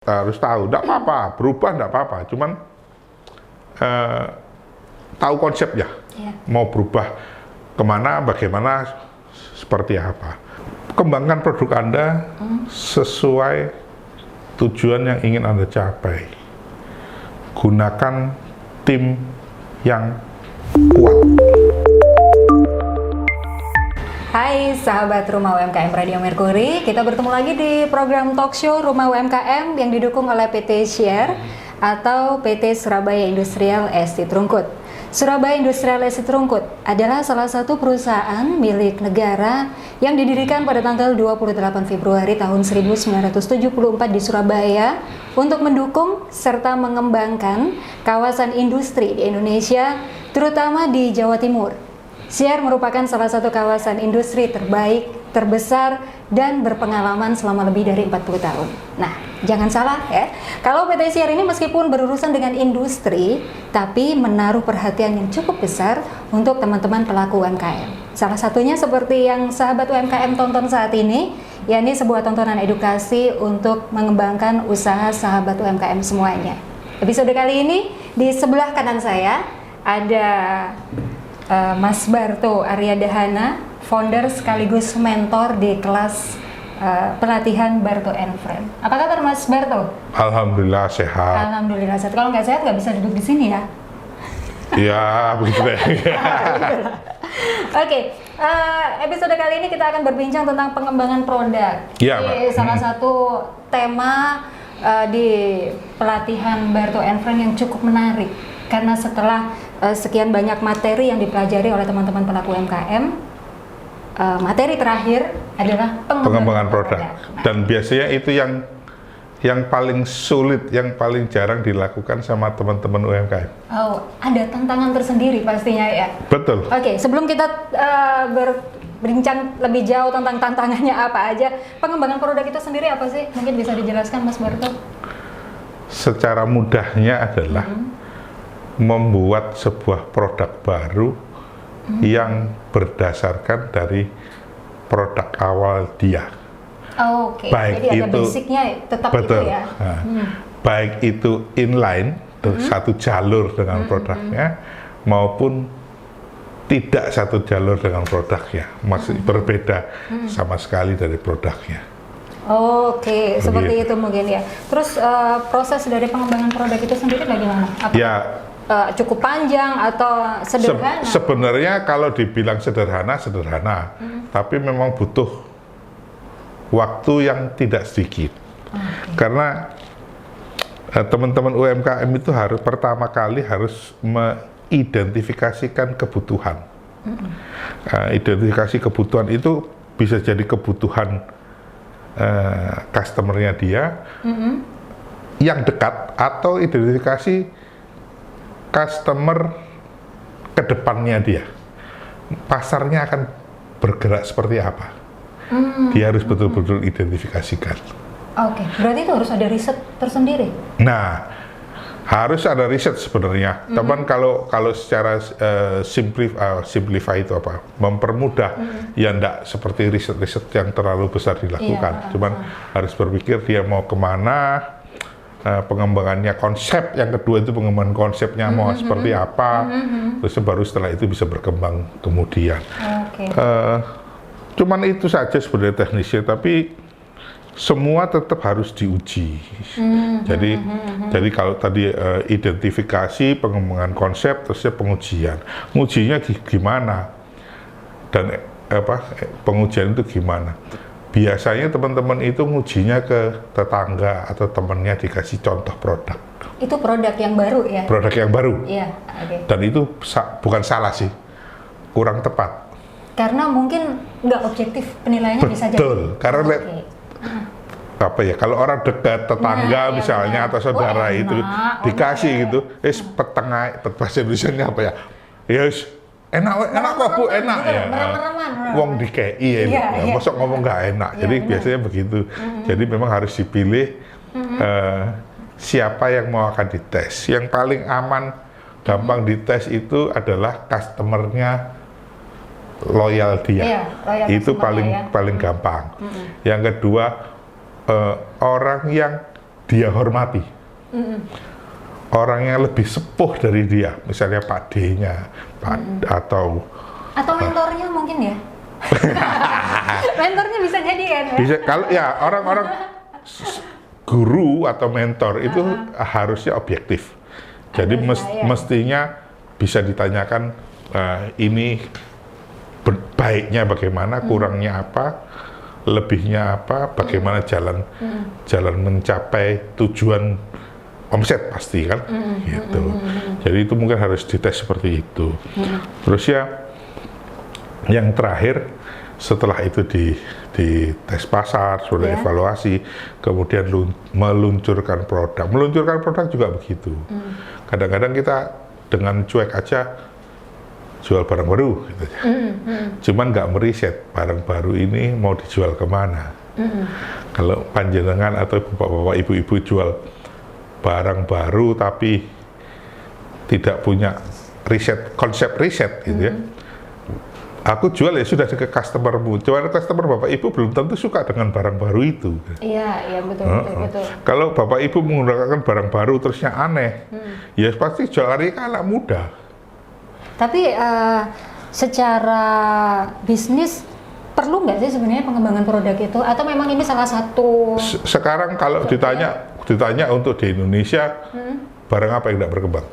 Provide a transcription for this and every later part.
harus tahu, tidak apa-apa, berubah tidak apa-apa, cuman tahu konsepnya, mau berubah kemana, bagaimana, seperti apa. Kembangkan produk Anda sesuai tujuan yang ingin Anda capai. Gunakan tim yang kuat. Hai sahabat Rumah UMKM Radio Mercury, kita bertemu lagi di program talk show Rumah UMKM yang didukung oleh PT Share atau PT Surabaya Industrial Estate Rungkut. Surabaya Industrial Estate Rungkut adalah salah satu perusahaan milik negara yang didirikan pada tanggal 28 Februari tahun 1974 di Surabaya untuk mendukung serta mengembangkan kawasan industri di Indonesia, terutama di Jawa Timur. Share merupakan salah satu kawasan industri terbaik, terbesar, dan berpengalaman selama lebih dari 40 tahun. Nah, jangan salah ya, kalau PT Share ini meskipun berurusan dengan industri, tapi menaruh perhatian yang cukup besar untuk teman-teman pelaku UMKM. Salah satunya seperti yang sahabat UMKM tonton saat ini, yakni sebuah tontonan edukasi untuk mengembangkan usaha sahabat UMKM semuanya. Episode kali ini, di sebelah kanan saya ada Mas Barto Aryadahana, founder sekaligus mentor di kelas pelatihan Barto and Friend. Apa kabar Mas Barto? Alhamdulillah sehat. Alhamdulillah sehat. Kalau nggak sehat nggak bisa duduk di sini ya? Ya begitu deh. Oke, episode kali ini kita akan berbincang tentang pengembangan produk. Ya, Ini salah satu tema di pelatihan Barto and Friend yang cukup menarik. Karena setelah sekian banyak materi yang dipelajari oleh teman-teman pelaku UMKM, materi terakhir adalah pengembangan produk. Dan biasanya itu yang paling sulit, yang paling jarang dilakukan sama teman-teman UMKM. Oh, ada tantangan tersendiri pastinya ya? Betul. Oke, sebelum kita berbincang lebih jauh tentang tantangannya apa aja, pengembangan produk itu sendiri apa sih? Mungkin bisa dijelaskan Mas Barto? Secara mudahnya adalah membuat sebuah produk baru yang berdasarkan dari produk awal dia. Oh, oke. Jadi ada basicnya tetap betul. itu ya. Nah, baik itu inline, satu jalur dengan produknya, maupun tidak satu jalur dengan produknya, masih berbeda sama sekali dari produknya. Oke, seperti itu mungkin ya. Terus proses dari pengembangan produk itu sendiri bagaimana? Ya. Cukup panjang atau sederhana? Sebenarnya kalau dibilang sederhana, tapi memang butuh waktu yang tidak sedikit. Karena teman-teman UMKM itu harus pertama kali harus mengidentifikasikan kebutuhan. Identifikasi kebutuhan itu bisa jadi kebutuhan customernya dia yang dekat, atau identifikasi customer ke depannya dia, pasarnya akan bergerak seperti apa. Dia harus betul-betul identifikasikan. Oke, berarti itu harus ada riset tersendiri. Nah, harus ada riset sebenarnya. Cuman kalau secara simplify itu apa? Mempermudah, ya enggak seperti riset-riset yang terlalu besar dilakukan. Cuman harus berpikir dia mau kemana. Pengembangannya, konsep yang kedua itu pengembangan konsepnya mau seperti apa, terus baru setelah itu bisa berkembang kemudian. Cuman itu saja sebenarnya teknisnya, tapi semua tetap harus diuji. Jadi kalau tadi identifikasi, pengembangan konsep, terusnya pengujian. Ngujinya gimana? Dan pengujian itu gimana? Biasanya teman-teman itu ngujinya ke tetangga atau temannya, dikasih contoh produk. Itu produk yang baru ya? Produk yang baru. Iya, oke. Dan itu bukan salah sih, kurang tepat. Karena mungkin nggak objektif penilaiannya. Bisa jadi. Betul, karena apa ya, kalau orang dekat, tetangga misalnya, atau saudara itu dikasih gitu, petengah, bahasa Indonesia apa ya? Enak kok Bu, enak ya. Wong dikei ya, mosok ngomong nggak enak. Jadi biasanya begitu. Jadi memang harus dipilih siapa yang mau akan dites. Yang paling aman, gampang dites itu adalah customernya loyal dia. Itu paling gampang. Yang kedua, orang yang dia hormati. Orang yang lebih sepuh dari dia, misalnya Pak D-nya, atau mentornya mungkin ya. Mentornya bisa jadi kan ya? Bisa, kalau ya orang-orang guru atau mentor itu harusnya objektif. Jadi mestinya bisa ditanyakan ini baiknya bagaimana, kurangnya apa, lebihnya apa, bagaimana jalan mencapai tujuan omset pasti kan, gitu. Jadi itu mungkin harus dites seperti itu. Terus ya, yang terakhir setelah itu di tes pasar, sudah evaluasi, kemudian meluncurkan produk. Meluncurkan produk juga begitu. Kadang-kadang kita dengan cuek aja jual barang baru, gitu. Cuman nggak meriset barang baru ini mau dijual kemana. Kalau panjenengan atau bapak-bapak, ibu-ibu jual barang baru tapi tidak punya konsep riset gitu ya. Aku jual ya sudah ke customermu. Cuman customer bapak ibu belum tentu suka dengan barang baru itu. Iya betul. Kalau bapak ibu menggunakan barang baru terusnya aneh, ya pasti jual lari ke anak muda. Tapi secara bisnis perlu nggak sih sebenarnya pengembangan produk itu? Atau memang ini salah satu? Sekarang kalau ditanya untuk di Indonesia, barang apa yang tidak berkembang?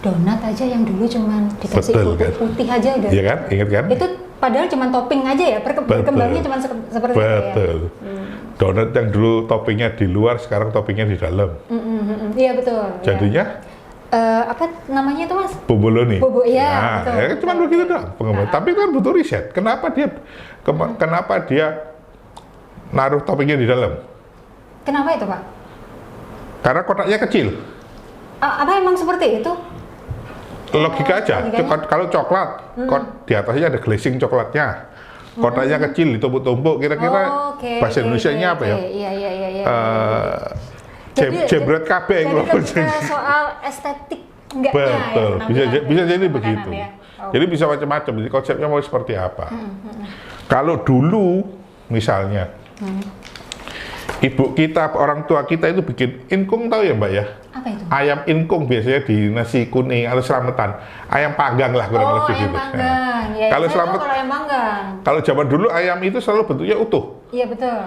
Donat aja yang dulu cuman dikasih putih aja udah. Iya kan, ingat kan? Itu padahal cuma topping aja ya, berkembangnya cuma seperti itu ya. Betul. Donat yang dulu toppingnya di luar, sekarang toppingnya di dalam. Iya betul. Jadinya? Apa namanya itu mas? Bomboloni. Iya. Nah, ya, cuma begitu doang pengembangan. Tapi itu kan butuh riset. Kenapa dia naruh toppingnya di dalam? Kenapa itu pak? Karena kotaknya kecil. Apa emang seperti itu? Logika aja. Kalau coklat, di atasnya ada glazing coklatnya. Kotaknya kecil, ditumpuk-tumpuk. Kira-kira bahasa Indonesianya apa ya? Iya. Jebret kabeh. Jadi soal estetik enggaknya. Betul. Ya, bisa jadi begitu. Ya. Jadi bisa macam-macam. Jadi konsepnya mau seperti apa? Kalau dulu misalnya ibu kita, orang tua kita itu bikin ingkung, tahu ya mbak ya? Apa itu? Ayam ingkung biasanya di nasi kuning atau selametan. Ayam panggang lah kurang lebih gitu. Ayam panggang. Ya, kalau selamat, ayam panggang. Kalau zaman dulu ayam itu selalu bentuknya utuh. Iya betul.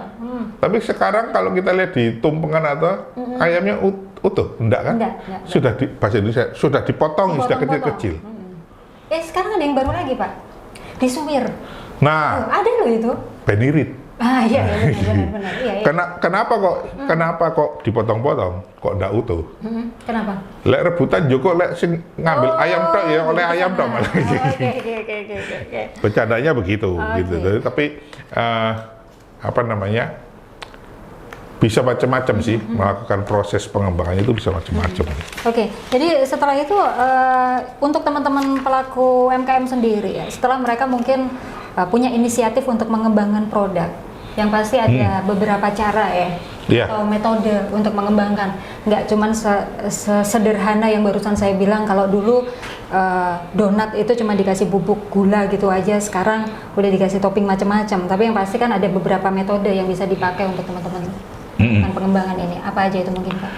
Tapi sekarang kalau kita lihat di tumpengan atau ayamnya utuh, enggak kan? Enggak. Sudah di bahasa Indonesia sudah dipotong, sudah kecil-kecil. Sekarang ada yang baru lagi pak, disuwir. Nah, ada loh itu. Benirit. Iya benar. Iya. Kenapa kok dipotong-potong? Kok enggak utuh? Kenapa? Lek rebutan Joko lek sing ngambil ayam tok ya oleh ayam tok malah. Oke. Bercandanya begitu gitu. Tapi bisa macam-macam sih, melakukan proses pengembangannya itu bisa macam-macam. Oke, jadi setelah itu untuk teman-teman pelaku UMKM sendiri ya, setelah mereka mungkin punya inisiatif untuk mengembangkan produk, yang pasti ada beberapa cara ya, atau metode untuk mengembangkan. Nggak cuman sederhana yang barusan saya bilang, kalau dulu donat itu cuma dikasih bubuk gula gitu aja, sekarang udah dikasih topping macam-macam. Tapi yang pasti kan ada beberapa metode yang bisa dipakai untuk teman-teman pengembangan ini. Apa aja itu mungkin Pak?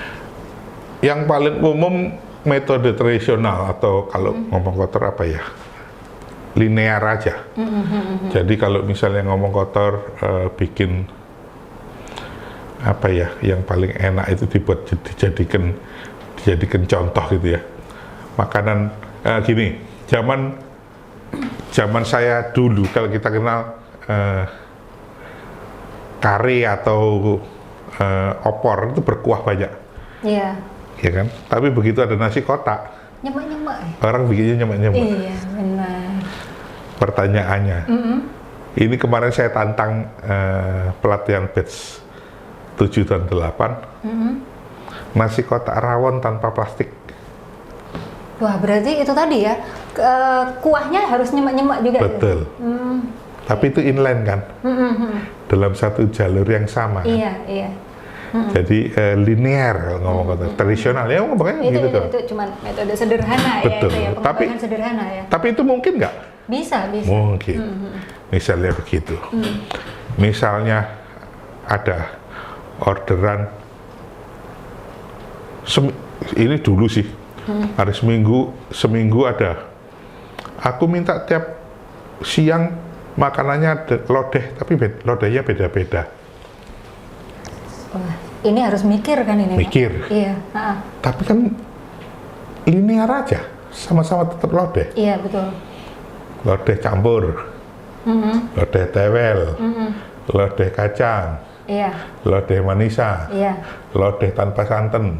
Yang paling umum metode tradisional, atau kalau ngomong kotor apa ya, linear aja. Jadi kalau misalnya ngomong kotor, bikin apa ya, yang paling enak itu dijadikan contoh gitu ya. Makanan gini, zaman saya dulu, kalau kita kenal kari atau opor itu berkuah banyak. Iya. Ya kan? Tapi begitu ada nasi kotak, nyemak-nyemak. Orang bikinnya nyemak-nyemak. Iya, benar. Pertanyaannya, ini kemarin saya tantang pelatihan batch 7 dan 8, nasi kotak rawon tanpa plastik. Wah, berarti itu tadi ya, kuahnya harus nyemak-nyemak juga. Betul. Tapi itu inline kan, dalam satu jalur yang sama. Iya. Jadi linear kalau ngomong kata tradisional ya ngomongnya gitu tuh. Itu cuma metode sederhana. Betul. Ya, itu ya, pengembangan sederhana ya. Tapi itu mungkin nggak? Bisa. Mungkin. Misalnya begitu. Misalnya ada orderan ini dulu sih, hari seminggu ada. Aku minta tiap siang makanannya lodeh, tapi lodehnya beda-beda. Wah, ini harus mikir kan ini? Mikir. Pak? Iya. Tapi kan linear aja, sama-sama tetap lodeh. Iya betul. Lodeh campur, lodeh tewel, lodeh kacang, iya. lodeh manisa, iya. lodeh tanpa santan,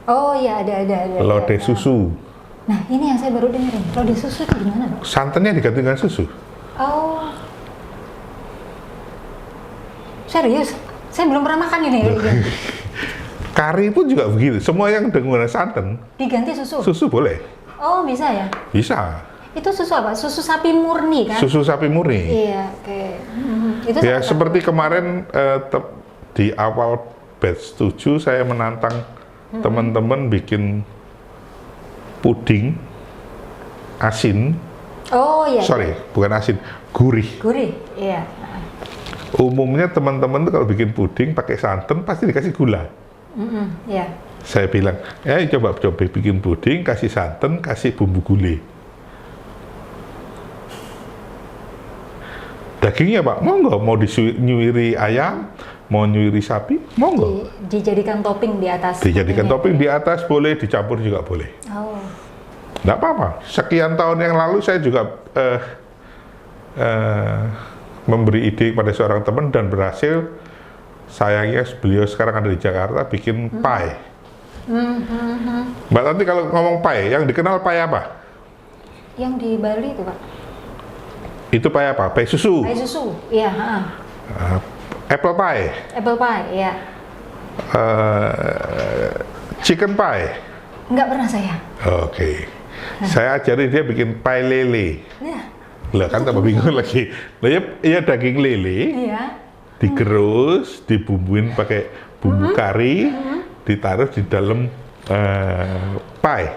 Oh iya ada. lodeh susu. Nah ini yang saya baru dengerin, lodeh susu itu gimana Pak? Santannya diganti dengan susu. Oh, serius? Saya belum pernah makan ini. Kari pun juga begitu, semua yang dengan santan. Diganti susu? Susu boleh. Oh bisa ya? Bisa. Itu susu apa? Susu sapi murni kan? Susu sapi murni. Iya, oke. Itu Ya seperti kemarin di awal batch 7 saya menantang teman-teman bikin puding asin. Oh iya. Sorry, bukan asin, gurih. Gurih, iya. Umumnya teman-teman tuh kalau bikin puding pakai santan pasti dikasih gula. Iya. Saya bilang, coba bikin puding, kasih santan, kasih bumbu gulai. Dagingnya Pak, monggo, mau dinyuiri ayam, mau nyuiri sapi, monggo. Dijadikan topping di atas. Dijadikan topping di atas boleh, dicampur juga boleh. Oh. Nggak apa-apa. Sekian tahun yang lalu saya juga memberi ide pada seorang teman dan berhasil. Sayangnya beliau sekarang ada di Jakarta bikin pie. Mbak Tanti kalau ngomong pie, yang dikenal pie apa? Yang di Bali itu Pak? Itu pie apa? Pie susu. Pie susu, iya. Apple pie. Apple pie, iya. Chicken pie. Nggak pernah saya. Oke. Saya ajari dia bikin pie lele. Iya. Lah kan tambah bingung lagi. Lah ya daging lele. Iya. Digerus, dibumbuin pakai bumbu kari, ditaruh di dalam pie.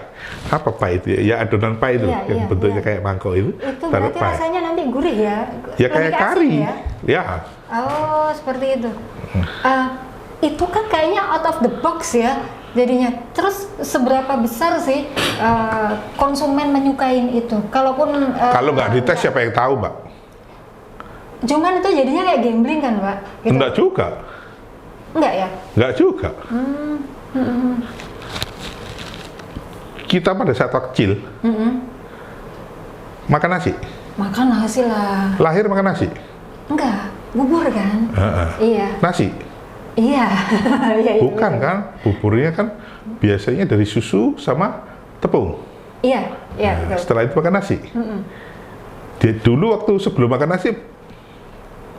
Apa pie itu ya? Ya adonan pie itu, yang bentuknya kayak mangkok itu. Itu taruh berarti pie. rasanya nanti gurih ya? Ya kayak kari. Ya. Oh, seperti itu. Itu kan kayaknya out of the box ya jadinya. Terus seberapa besar sih konsumen menyukain itu? Kalaupun kalau nggak dites siapa yang tahu, Mbak? Cuman itu jadinya kayak gambling kan, Pak? Gitu. Enggak juga. Enggak ya? Enggak juga. Kita pada saat kecil makan nasi. Makan nasi lah. Lahir makan nasi. Enggak, bubur kan? Iya. Nasi. Iya. Bukan kan? Buburnya kan biasanya dari susu sama tepung. Iya, iya. Nah, setelah itu makan nasi. Dulu waktu sebelum makan nasi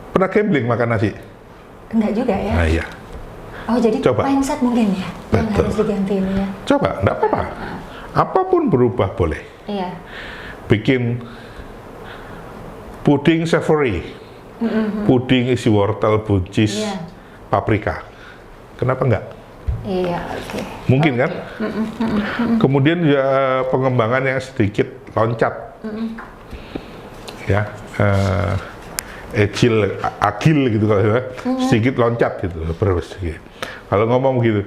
pernah gambling makan nasi? Enggak juga ya? Nah, iya. Oh, jadi Coba. mindset mungkin ya yang harus diganti ini ya? Coba, enggak apa-apa. Apapun berubah boleh. Iya. Bikin puding savory, puding isi wortel, buncis, paprika. Kenapa enggak? Iya, oke. Mungkin kan? Kemudian ya pengembangan yang sedikit loncat. Ya, agil gitu kalau ya. Sedikit loncat gitu, Kalau ngomong gitu,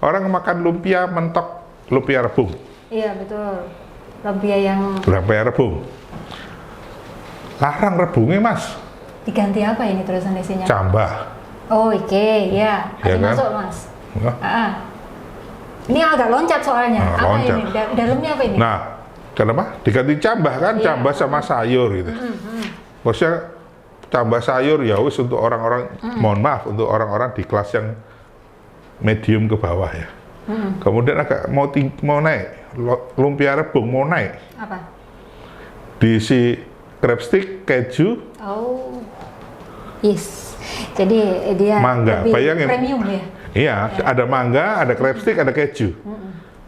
orang makan lumpia mentok lumpia rebung. Iya, betul. Lumpia rebung. Larang rebungnya, Mas. Diganti apa ini terusan isinya? Cambah. Oh, oke, ya. Kasih kan? masuk, Mas. Ini agak loncat soalnya. Apa loncat. ini? Dalamnya apa ini? Nah, kenapa? Diganti cambah kan? Cambah sama sayur gitu. Maksudnya cambah sayur ya wis untuk orang-orang, mohon maaf, untuk orang-orang di kelas yang medium ke bawah ya. Kemudian agak mau naik, lumpia rebung mau naik. Apa? Diisi crab stick, keju. Oh, yes. Jadi dia mangga. lebih Bayangin. premium ya? Iya, ada mangga, ada crab stick, ada keju.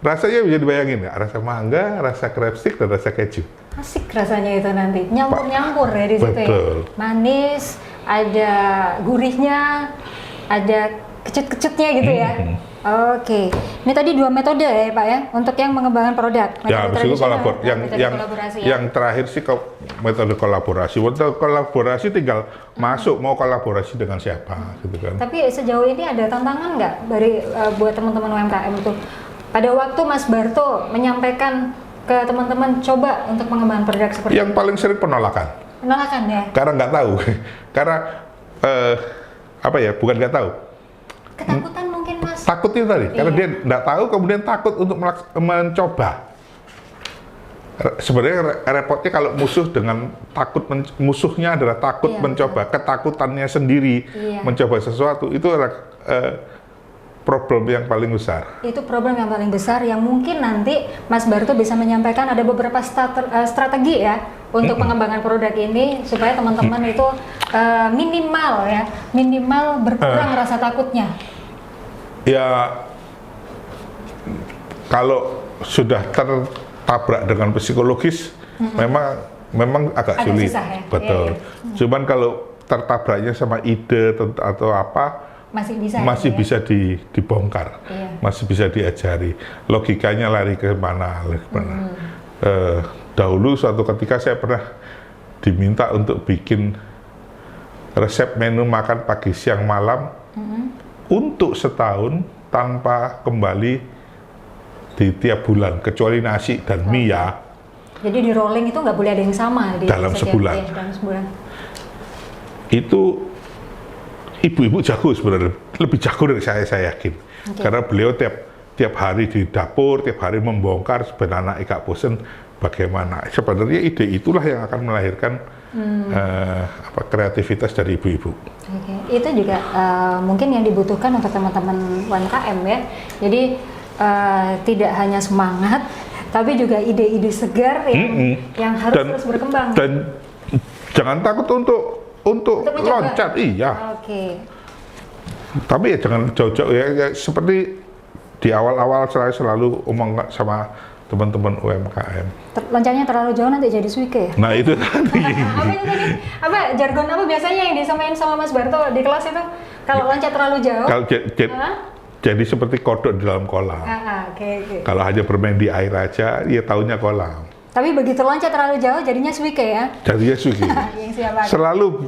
Rasanya bisa dibayangin nggak? Rasa mangga, rasa crab stick, dan rasa keju. Asik rasanya itu nanti, nyampur-nyampur ya di situ Betul. ya. Manis, ada gurihnya, ada kecut-kecutnya gitu ya. Oke, ini tadi 2 metode ya Pak ya, untuk yang mengembangkan produk. Ya, habis itu kolaborasi ya. yang terakhir sih metode kolaborasi. Metode kolaborasi tinggal masuk mau kolaborasi dengan siapa, gitu kan. Tapi sejauh ini ada tantangan nggak dari buat teman-teman UMKM itu pada waktu Mas Barto menyampaikan ke teman-teman coba untuk pengembangan produk seperti Yang paling sering penolakan. penolakan ya? Karena nggak tahu. Karena apa ya? Bukan nggak tahu. Ketakutan mungkin Mas? Takut itu tadi. Karena dia nggak tahu, kemudian takut untuk mencoba. Sebenarnya repotnya kalau musuh dengan takut musuhnya adalah takut mencoba, ketakutannya sendiri mencoba sesuatu, itu adalah problem yang paling besar. Itu problem yang paling besar yang mungkin nanti Mas Barto bisa menyampaikan ada beberapa strategi ya untuk pengembangan produk ini supaya teman-teman itu minimal berkurang rasa takutnya. Ya, kalau sudah tertabrak dengan psikologis, memang agak sulit, susah ya? betul. Cuman kalau tertabraknya sama ide atau apa, masih bisa dibongkar, masih bisa diajari. Logikanya lari ke mana? Dahulu suatu ketika saya pernah diminta untuk bikin resep menu makan pagi, siang, malam untuk setahun tanpa kembali di tiap bulan, kecuali nasi dan mie ya. Jadi di rolling itu nggak boleh ada yang sama dalam sebulan. Dalam sebulan. Itu ibu-ibu jago sebenarnya, lebih jago dari saya yakin. Karena beliau tiap hari di dapur, tiap hari membongkar sebenarnya gak bosen bagaimana. Sebenarnya ide itulah yang akan melahirkan kreativitas dari ibu-ibu. Itu juga mungkin yang dibutuhkan untuk teman-teman UMKM ya. Jadi tidak hanya semangat, tapi juga ide-ide segar yang harus terus berkembang. Dan jangan takut untuk loncat, iya. Tapi ya jangan jauh-jauh ya, seperti di awal-awal saya selalu omong sama teman-teman UMKM. Loncatnya terlalu jauh nanti jadi suike ya? Nah itu tadi. Apa jargon apa biasanya yang disamain sama Mas Barto di kelas itu? Kalau loncat terlalu jauh? Jadi seperti kodok di dalam kolam. Kalau hanya bermain di air aja, ya taunya kolam. Tapi begitu loncat terlalu jauh, jadinya suike ya? Jadinya suike. Selalu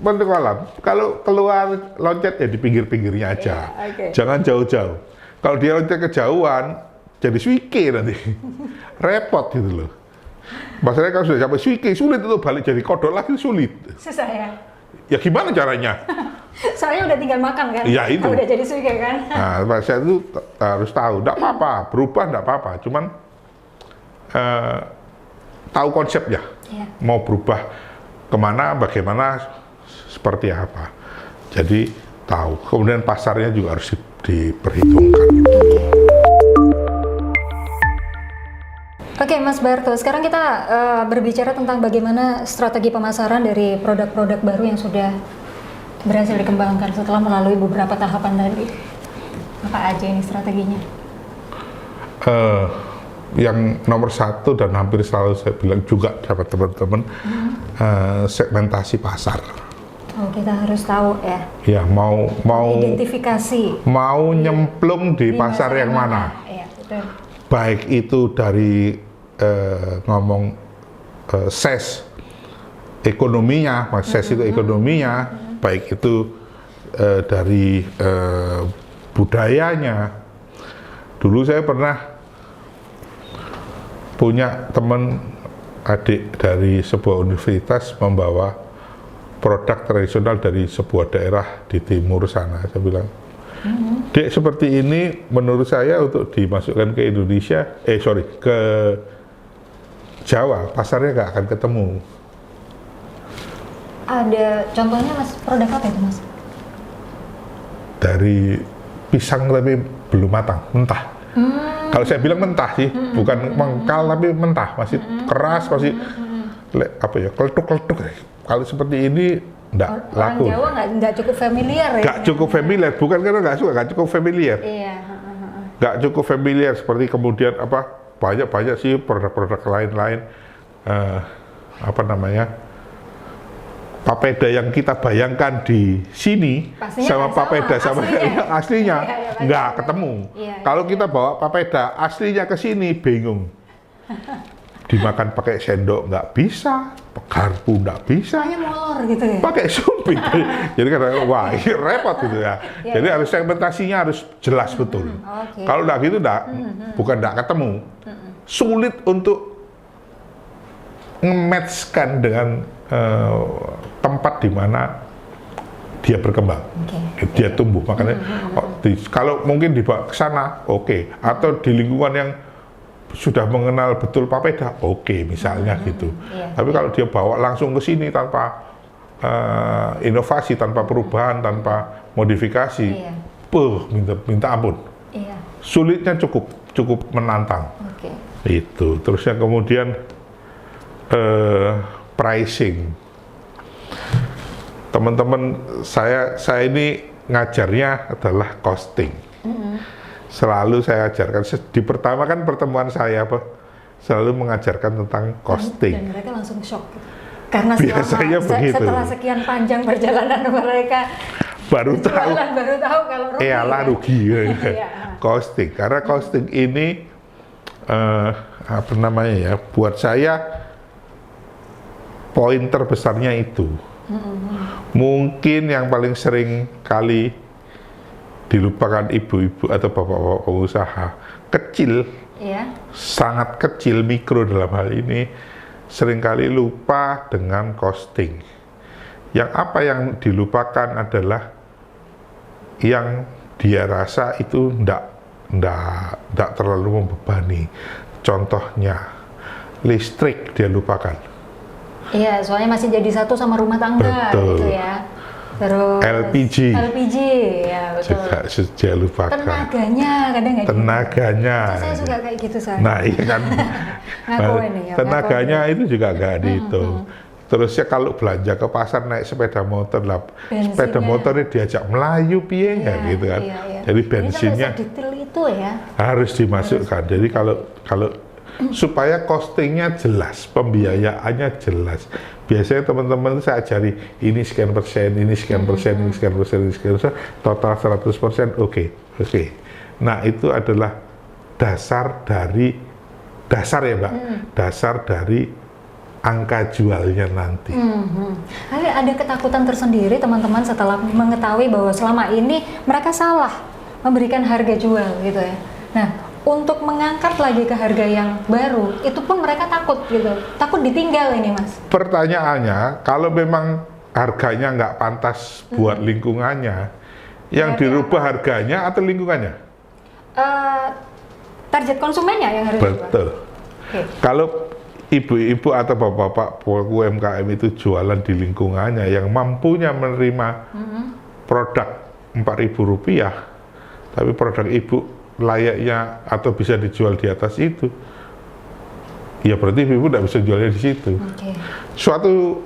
penting kolam. Kalau keluar loncat ya di pinggir-pinggirnya aja. Jangan jauh-jauh. Kalau dia loncat kejauhan, jadi suike nanti. Repot gitu loh. Masalahnya kalau sudah sampai suike, sulit itu balik jadi kodok lagi, sulit. Susah ya? Ya gimana caranya? Soalnya udah tinggal makan kan? Ya itu. Udah jadi suike kan? Nah, saya itu harus tahu. Nggak apa-apa, berubah nggak apa-apa. Cuman tahu konsepnya, mau berubah kemana, bagaimana, seperti apa. Jadi tahu. Kemudian pasarnya juga harus diperhitungkan. Oke, Mas Barto, sekarang kita berbicara tentang bagaimana strategi pemasaran dari produk-produk baru yang sudah berhasil dikembangkan setelah melalui beberapa tahapan tadi. Apa aja ini strateginya? Yang nomor satu dan hampir selalu saya bilang juga sama teman-teman, segmentasi pasar. Oh, kita harus tahu ya. Ya, mau identifikasi. Mau nyemplung di pasar yang mana? Ya, betul. Baik itu dari ngomong ses ekonominya, ses itu ekonominya, baik itu dari budayanya. Dulu saya pernah punya teman adik dari sebuah universitas membawa produk tradisional dari sebuah daerah di timur sana. Saya bilang, Dek, seperti ini menurut saya untuk dimasukkan ke Indonesia, ke Jawa, pasarnya nggak akan ketemu. Ada contohnya Mas, produk apa itu Mas? Dari pisang tapi belum matang, mentah. Kalau saya bilang mentah sih, bukan mengkal tapi mentah, masih keras, masih keletuk-keletuk. Kalau seperti ini nggak laku. Orang Jawa nggak cukup familiar ya? Nggak cukup familiar, bukan karena nggak suka, nggak cukup familiar. Iya. Nggak cukup familiar, seperti kemudian banyak sih produk-produk lain-lain, papeda yang kita bayangkan di sini pastinya sama papeda sama aslinya nggak ketemu. Iya. Kalau kita bawa papeda aslinya ke sini bingung. dimakan pakai sendok nggak bisa, garpu nggak bisa, Soalnya molor gitu ya. pakai sumpit. Jadi kadang wah ini repot gitu ya. Iya, Jadi harus segmentasinya harus jelas betul. Oke. Kalau nggak gitu bukan nggak ketemu, sulit untuk nge-match-kan dengan tempat di mana dia berkembang, Oke. dia tumbuh. Makanya kalau mungkin dibawa ke sana, oke. Atau di lingkungan yang sudah mengenal betul papeda, oke, misalnya gitu. Iya. Tapi kalau dia bawa langsung ke sini tanpa inovasi, tanpa perubahan, tanpa modifikasi, Iya. minta ampun. Iya. Sulitnya cukup menantang. Oke. Itu. Terus yang kemudian pricing. Teman-teman, saya ini ngajarnya adalah costing. Selalu saya ajarkan di pertama kan pertemuan saya selalu mengajarkan tentang costing. Dan mereka langsung shock karena Biasanya begitu. setelah sekian panjang perjalanan mereka baru tahu kalau rugi. Rugi ya. Iya. Costing, karena costing ini apa namanya ya, buat saya poin terbesarnya itu. Mungkin yang paling sering kali dilupakan ibu-ibu atau bapak-bapak pengusaha kecil, Iya. sangat kecil, mikro dalam hal ini, seringkali lupa dengan costing. Yang apa yang dilupakan adalah yang dia rasa itu ndak terlalu membebani. Contohnya listrik dia lupakan. Iya, soalnya masih jadi satu sama rumah tangga. Betul. Gitu ya. Terus LPG ya betul. juga dia lupakan. Tenaganya kadang nggak Tenaganya. Saya suka kayak gitu saya. Nah iya kan. Ngakuin nih, Tenaganya itu juga nggak dihitung. Terus ya kalau belanja ke pasar naik sepeda motor lah, sepeda motornya diajak melayu piye ya gitu kan. Iya. Jadi bensinnya Ini detail itu ya. harus dimasukkan. Jadi kalau supaya costingnya jelas, pembiayaannya jelas. Biasanya teman-teman saya ajari ini sekian persen, ini sekian persen, ini sekian persen, ini sekian persen, total 100%, oke. Nah itu adalah dasar ya Mbak, dasar dari angka jualnya nanti. Ada ketakutan tersendiri teman-teman setelah mengetahui bahwa selama ini mereka salah memberikan harga jual gitu ya. Nah, untuk mengangkat lagi ke harga yang baru, itu pun mereka takut gitu, takut ditinggal ini Mas. Pertanyaannya, kalau memang harganya nggak pantas buat lingkungannya, yang dirubah harganya atau lingkungannya? Target konsumennya yang harus dirubah. Betul. Oke. Kalau ibu-ibu atau bapak-bapak UMKM itu jualan di lingkungannya yang mampunya menerima produk Rp4.000, tapi produk ibu layaknya atau bisa dijual di atas itu, ya berarti ibu tidak bisa jualnya di situ. Okay. Suatu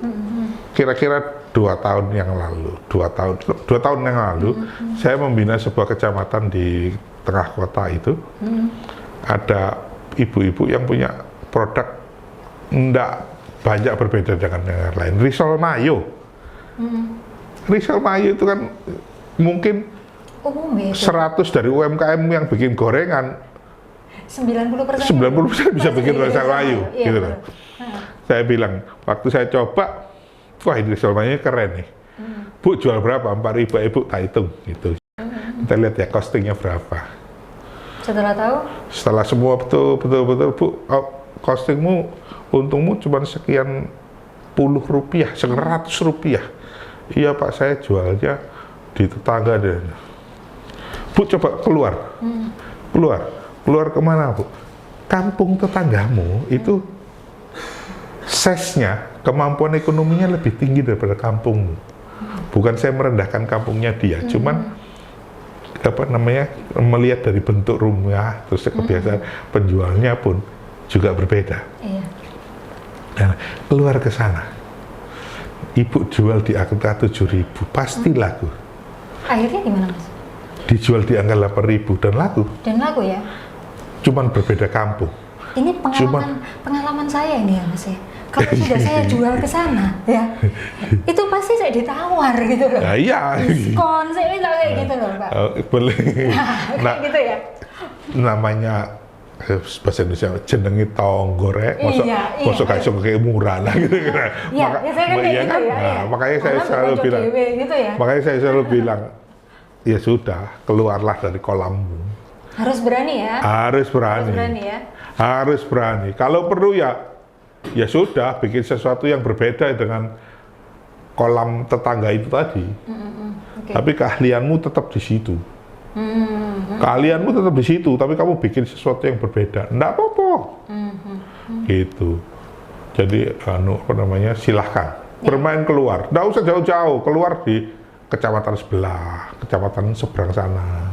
kira-kira 2 tahun yang lalu, 2 tahun yang lalu, saya membina sebuah kecamatan di tengah kota itu. Ada ibu-ibu yang punya produk tidak banyak berbeda dengan yang lain. Risol mayo. Risol mayo itu kan mungkin Umum ya. 100 dari UMKM yang bikin gorengan, 90% bisa bikin risol mayo, Iya, gitu betul. loh. Saya bilang, waktu saya coba, wah ini risol mayo keren nih. Bu jual berapa? 4.000, ibu tak hitung gitu. Kita lihat ya costingnya berapa. Setelah tahu? Setelah semua betul Bu, costingmu, untungmu cuma sekian puluh rupiah, Rp100. Iya Pak, saya jualnya di tetangga deh. Bu coba keluar kemana Bu? Kampung tetanggamu itu size-nya, kemampuan ekonominya lebih tinggi daripada kampungmu. Bukan saya merendahkan kampungnya dia, cuman apa namanya, melihat dari bentuk rumah, terus kebiasaan penjualnya pun juga berbeda. Iya. Nah, keluar ke sana, ibu jual di angka 7.000, pasti laku. Akhirnya gimana Mas? Dijual di angka 8.000 dan laku. Dan laku ya? Cuman berbeda kampung. Ini pengalaman saya ini ya Mas ya. Kalau sudah saya jual ke sana ya, itu pasti saya ditawar gitu loh. Nah, iya. Diskon, saya minta kayak gitu loh Pak. Boleh. Kayak gitu ya? Namanya bahasa Indonesia jenengi tonggorek, masuk kasih kayak murah lah gitu. Iya, saya kan kayak gitu ya. Nah, makanya saya Karena selalu bukan bilang, dewe gitu ya. makanya saya selalu bilang, ya sudah, keluarlah dari kolammu. Harus berani ya. Harus berani. Harus berani ya. Harus berani. Kalau perlu ya sudah, bikin sesuatu yang berbeda dengan kolam tetangga itu tadi. Okay. Tapi keahlianmu tetap di situ. Keahlianmu tetap di situ, tapi kamu bikin sesuatu yang berbeda. Nggak apa-apa. Gitu. Jadi, silahkan. Bermain keluar. Nggak usah jauh-jauh. Keluar di kecamatan sebelah, kecamatan seberang sana,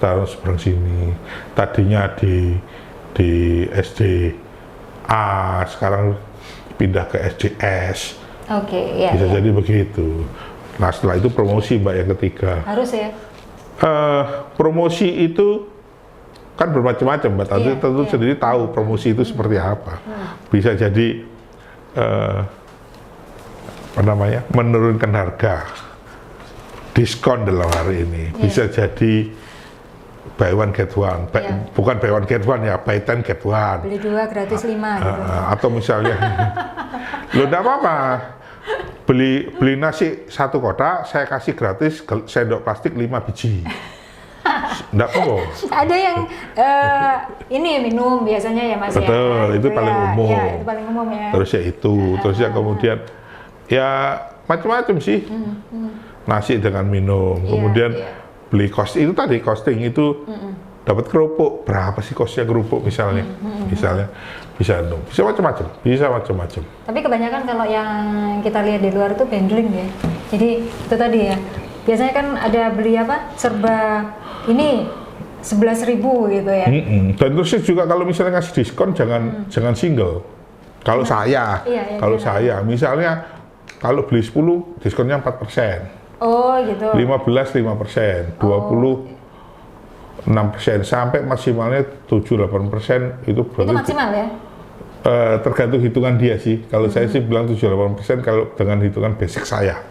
seberang sini. Tadinya di SD A, sekarang pindah ke SDS. Oke, ya. Bisa jadi begitu. Nah, setelah itu promosi, Mbak, yang ketiga. Harus ya. Promosi itu kan bermacam-macam, Mbak. Tentu sendiri tahu promosi itu seperti apa. Bisa jadi menurunkan harga, diskon dalam hari ini. Bisa jadi buy one get one, bukan buy one get one ya, buy 10 get one. Beli 2 gratis 5 gitu. Atau misalnya, lo enggak apa-apa. Beli nasi 1 kotak, saya kasih gratis sendok plastik 5 biji. Enggak apa-apa. Ada yang ini minum biasanya ya, Mas. Betul, ya? itu paling umum. Ya, itu paling umum ya. Terus ya itu, terus ya kemudian ya macam-macam sih. Nasi dengan minum, kemudian beli itu tadi costing itu dapat kerupuk, berapa sih kosnya kerupuk misalnya, bisa macam-macam. Tapi kebanyakan kalau yang kita lihat di luar itu bundling ya. Jadi itu tadi ya. Biasanya kan ada beli serba ini 11.000 gitu ya. Dan terus juga kalau misalnya ngasih diskon jangan single. Kalau saya, misalnya kalau beli 10 diskonnya 4%. Oh gitu. 15 5%, 20 6%, sampai maksimalnya 7-8%, itu berarti itu maksimal ya? Tergantung hitungan dia sih. Kalau saya sih bilang 7-8% kalau dengan hitungan basic saya.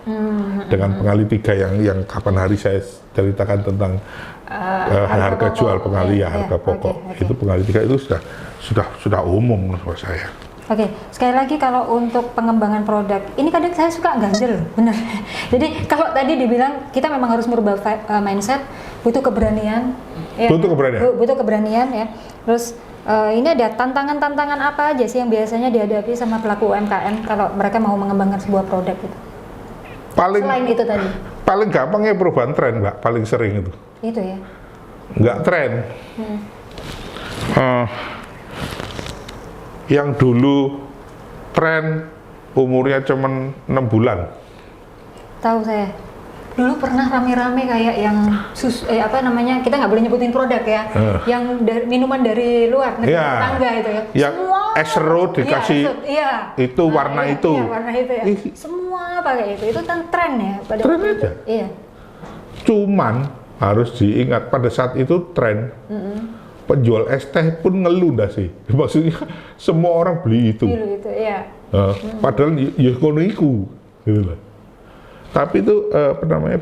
Dengan pengali 3 yang kapan hari saya ceritakan tentang harga jual pengali harga pokok. Itu pengali 3 itu sudah umum menurut saya. Oke, sekali lagi kalau untuk pengembangan produk, ini kadang saya suka ganjel, bener. Jadi kalau tadi dibilang kita memang harus merubah mindset, butuh keberanian. Ya, butuh keberanian ya. Terus ini ada tantangan-tantangan apa aja sih yang biasanya dihadapi sama pelaku UMKM kalau mereka mau mengembangkan sebuah produk gitu? Selain itu tadi. Paling gampang ya perubahan tren, Mbak. Paling sering itu. Itu ya. Nggak tren. Yang dulu tren umurnya cuman 6 bulan. Tahu saya. Dulu pernah rame-rame kayak yang kita nggak boleh nyebutin produk ya. Yang minuman dari luar negeri tetangga itu ya. Yang esro dikasih itu warna itu. Iya, warna itu ya. Semua pakai itu. Itu kan tren ya pada tren aja. Iya. Cuman harus diingat pada saat itu tren. Penjual es teh pun ngeluh dah sih. Maksudnya semua orang beli itu. Padahal ya kono iku gitu loh. Tapi itu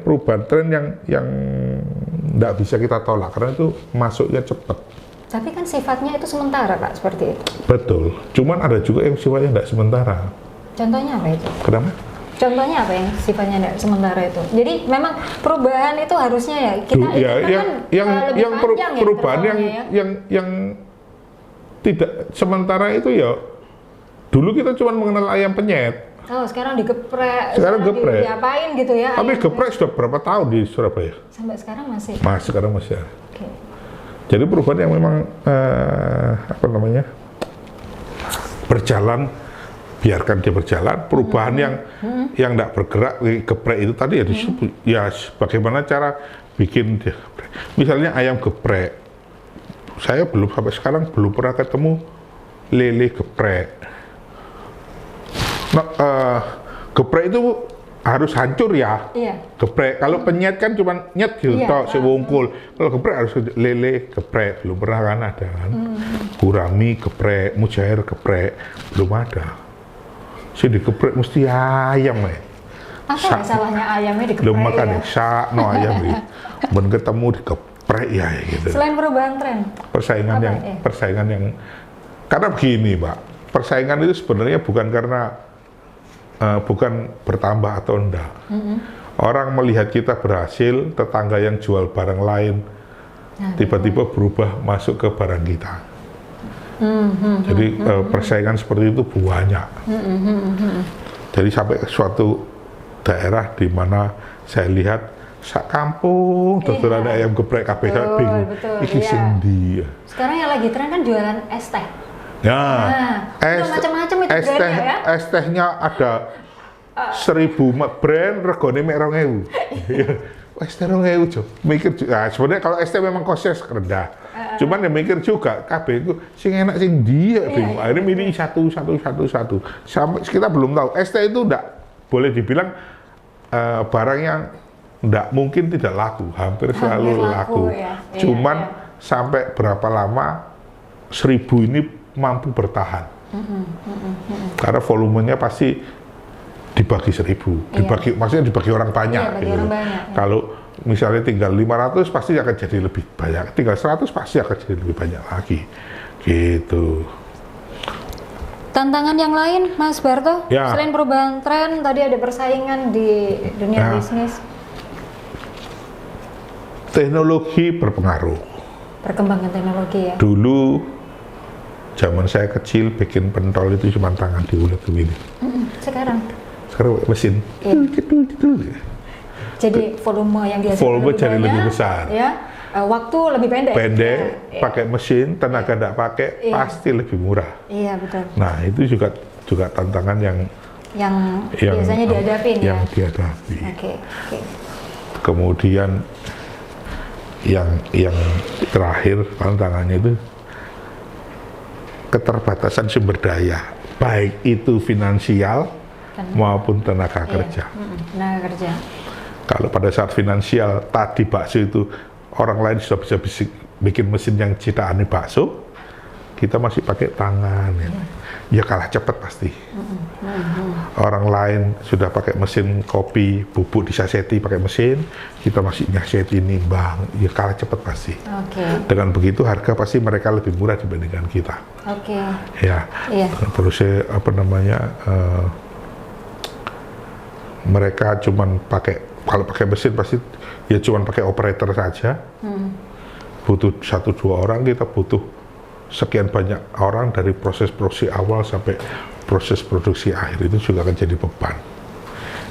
perubahan tren yang nggak bisa kita tolak karena itu masuknya cepat. Tapi kan sifatnya itu sementara, Pak, seperti itu. Betul. Cuman ada juga yang sifatnya nggak sementara. Contohnya apa itu? Kenapa? Contohnya apa yang sifatnya tidak sementara itu? Jadi memang perubahan itu harusnya ya kita perubahan yang tidak sementara itu ya dulu kita cuma mengenal ayam penyet. Oh, sekarang digeprek. Sekarang geprek. Diapain gitu ya? Tapi geprek sudah berapa tahun di Surabaya? Sampai sekarang masih. Sekarang masih. Okay. Jadi perubahan yang memang berjalan, biarkan dia berjalan. Perubahan yang tidak bergerak, geprek itu tadi ya disebut. Ya bagaimana cara bikin dia geprek. Misalnya ayam geprek. Saya sampai sekarang belum pernah ketemu lele geprek. Nah, geprek itu harus hancur ya. Geprek. Kalau penyet kan cuma nyet gitu, sewungkul. Kalau geprek harus lele geprek. Belum pernah kan ada kan. Gurami geprek, mujair geprek, belum ada. Sih digeprek mesti ayam ya. Apa salahnya ayamnya digeprek? Belum makan ya, sakno ayam ya. Ben ketemu gitu. Selain perubahan tren, Persaingan yang karena begini, Mbak, persaingan itu sebenarnya bukan karena bukan bertambah atau enggak. Orang melihat kita berhasil, tetangga yang jual barang lain tiba-tiba berubah masuk ke barang kita. Jadi persaingan seperti itu banyak. Jadi sampai ke suatu daerah di mana saya lihat sak kampung tuturan ayam geprek kabeh bingung. Iki sendi. Sekarang yang lagi tren kan jualan es teh. Ya, macam-macam itu brandnya ya. Es tehnya ada 1000 brand, regane mek 2000. Es teh 2000 jo. Mikir sebenarnya kalau es teh memang kosnya rendah. Cuman ya mikir juga kabeh itu sing enak sing dia bingung. Akhirnya milih satu. Sampai kita belum tahu. Es teh itu enggak boleh dibilang barang yang enggak mungkin tidak laku, hampir selalu laku. Ya. Cuman sampai berapa lama 1000 ini mampu bertahan, karena volumenya pasti dibagi 1000, maksudnya dibagi orang banyak. Orang banyak, Kalau misalnya tinggal 500 pasti akan jadi lebih banyak, tinggal 100 pasti akan jadi lebih banyak lagi, gitu. Tantangan yang lain, Mas Barto, selain perubahan tren, tadi ada persaingan di dunia bisnis. Teknologi berpengaruh. Perkembangan teknologi ya. Dulu zaman saya kecil bikin pentol itu cuma tangan diulet begini. Sekarang mesin. Jadi volume yang dihasilkan jadi lebih besar. Ya. Waktu lebih pendek. Pakai mesin, tenaga tidak pakai, pasti lebih murah. Iya, betul. Nah, itu juga tantangan yang biasanya dihadapi yang dihadapi. Oke. Kemudian yang terakhir tantangannya itu keterbatasan sumber daya, baik itu finansial maupun tenaga kerja. Tenaga kerja. Kalau pada saat finansial tadi bakso itu orang lain sudah bisa bikin mesin yang citaannya bakso, kita masih pakai tangan, ya kalah cepat pasti. Orang lain sudah pakai mesin kopi, bubuk disaseti pakai mesin, kita masih nyaseti nimbang, ya kalah cepat pasti. Dengan begitu harga pasti mereka lebih murah dibandingkan kita. Terus mereka cuman kalau pakai mesin pasti ya cuman pakai operator saja. Butuh 1-2 orang, kita butuh sekian banyak orang dari proses produksi awal sampai proses produksi akhir, itu juga akan jadi beban.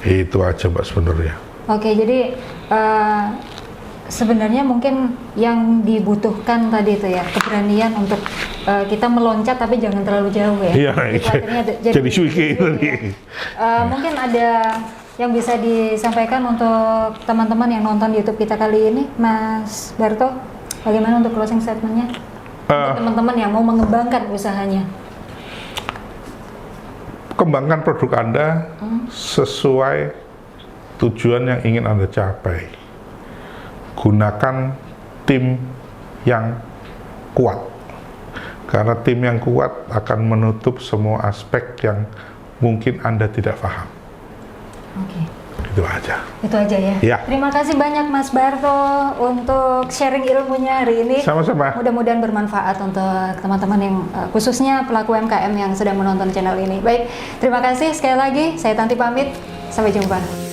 Itu aja Mbak sebenarnya. Oke, jadi sebenarnya mungkin yang dibutuhkan tadi itu ya keberanian untuk kita meloncat tapi jangan terlalu jauh ya. Iya, jadi suiki tadi. Mungkin ada yang bisa disampaikan untuk teman-teman yang nonton di YouTube kita kali ini, Mas Barto, bagaimana untuk closing statementnya? Untuk teman-teman yang mau mengembangkan usahanya. Kembangkan produk Anda sesuai tujuan yang ingin Anda capai. Gunakan tim yang kuat, karena tim yang kuat akan menutup semua aspek yang mungkin Anda tidak paham. Itu aja ya. Terima kasih banyak Mas Barto untuk sharing ilmunya hari ini. Sama-sama. Mudah-mudahan bermanfaat untuk teman-teman yang khususnya pelaku UMKM yang sedang menonton channel ini. Baik, terima kasih sekali lagi. Saya Tanti pamit. Sampai jumpa.